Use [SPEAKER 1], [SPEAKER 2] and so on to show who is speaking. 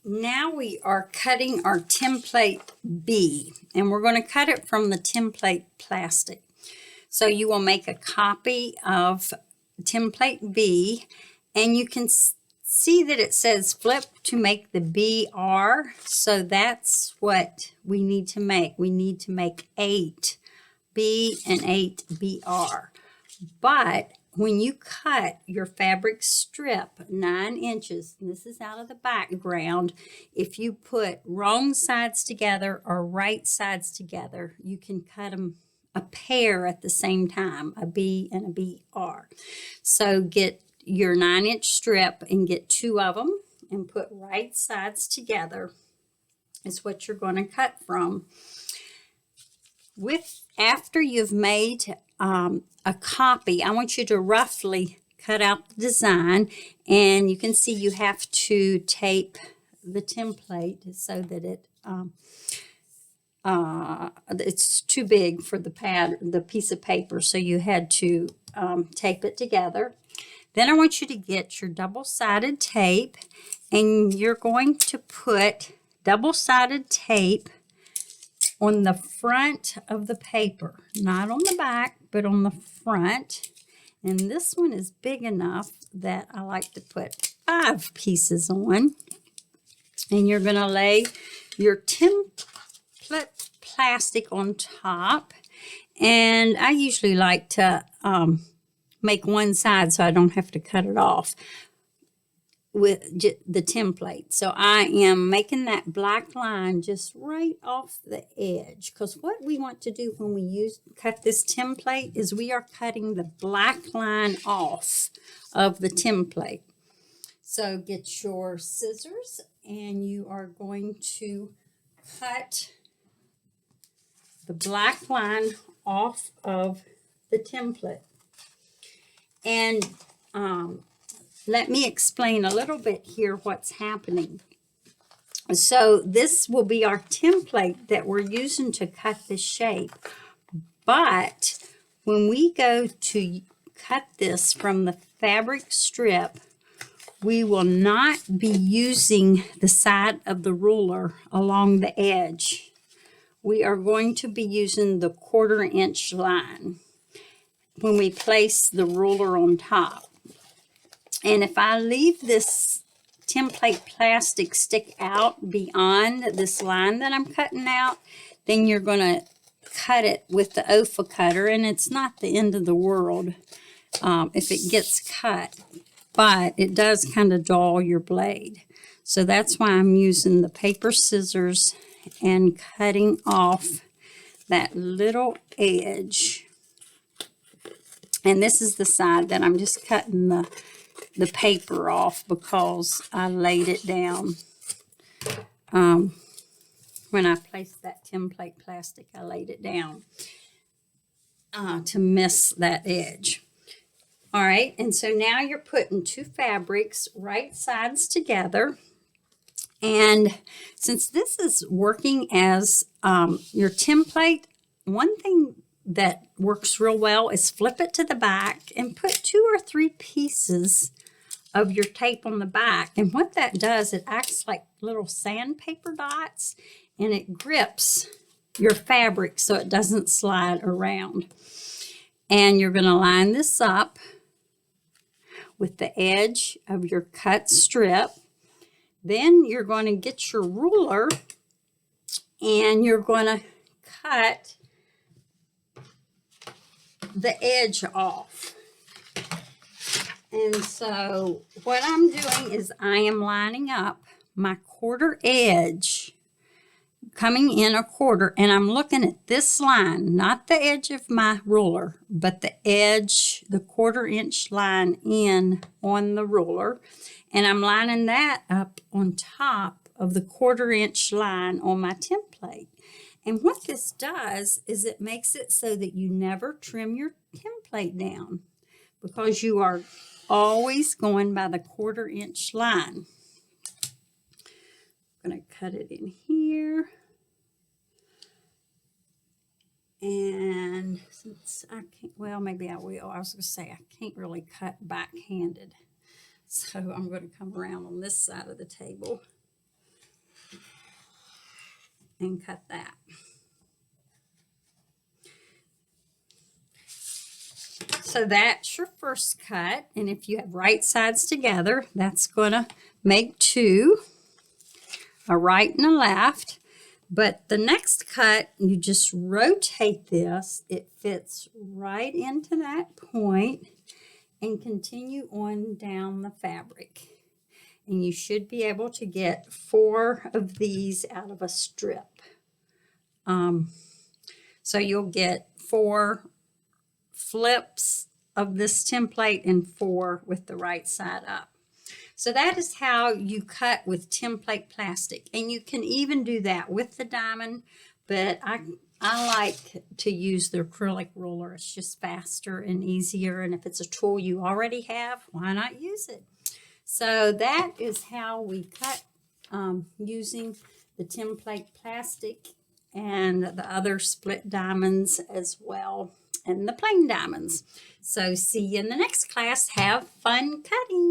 [SPEAKER 1] now we are cutting our template B, and we're going to cut it from the template plastic. So you will make a copy of template B, and you can see that it says flip to make the BR. So that's what we need to make. We need to make 8 B and 8 BR. But when you cut your fabric strip 9 inches, and this is out of the background, if you put wrong sides together or right sides together, you can cut them a pair at the same time, a B and a BR. So get your 9-inch strip and get 2 of them and put right sides together is what you're going to cut from. After you've made a copy, I want you to roughly cut out the design, and you can see you have to tape the template so that it's too big for the piece of paper, so you had to tape it together. Then I want you to get your double-sided tape, and you're going to put double-sided tape on the front of the paper, not on the back, but on the front. And this one is big enough that I like to put 5 pieces on. And you're going to lay your template plastic on top. And I usually like to make one side so I don't have to cut it off with the template. So I am making that black line just right off the edge, because what we want to do when we cut this template is we are cutting the black line off of the template. So get your scissors and you are going to cut the black line off of the template. And let me explain a little bit here what's happening. So this will be our template that we're using to cut the shape. But when we go to cut this from the fabric strip, we will not be using the side of the ruler along the edge. We are going to be using the 1/4 inch line when we place the ruler on top. And if I leave this template plastic stick out beyond this line that I'm cutting out, then you're going to cut it with the OFA cutter, and it's not the end of the world if it gets cut, but it does kind of dull your blade. So that's why I'm using the paper scissors and cutting off that little edge. And this is the side that I'm just cutting the paper off because I laid it down. When I placed that template plastic, I laid it down to miss that edge. All right, and so now you're putting 2 fabrics right sides together. And since this is working as your template, one thing that works real well is flip it to the back and put 2 or 3 pieces of your tape on the back. And what that does, it acts like little sandpaper dots, and it grips your fabric so it doesn't slide around. And you're going to line this up with the edge of your cut strip. Then you're going to get your ruler and you're going to cut the edge off. And so what I'm doing is I am lining up my 1/4 edge, coming in a 1/4, and I'm looking at this line, not the edge of my ruler, but the edge, the 1/4 inch line in on the ruler. And I'm lining that up on top of the 1/4 inch line on my template. And what this does is it makes it so that you never trim your template down, because you are always going by the 1/4 inch line. I'm going to cut it in here. And since I can't, well, maybe I will. I was going to say I can't really cut back-handed. So I'm going to come around on this side of the table. and cut that. So that's your first cut, and if you have right sides together, that's going to make two, a right and a left. But the next cut, you just rotate this. It fits right into that point and continue on down the fabric. And you should be able to get 4 of these out of a strip. So you'll get 4 flips of this template and 4 with the right side up. So that is how you cut with template plastic. And you can even do that with the diamond, but I like to use the acrylic ruler. It's just faster and easier. And if it's a tool you already have, why not use it? So that is how we cut using the template plastic and the other split diamonds as well, and the plain diamonds. So see you in the next class. Have fun cutting.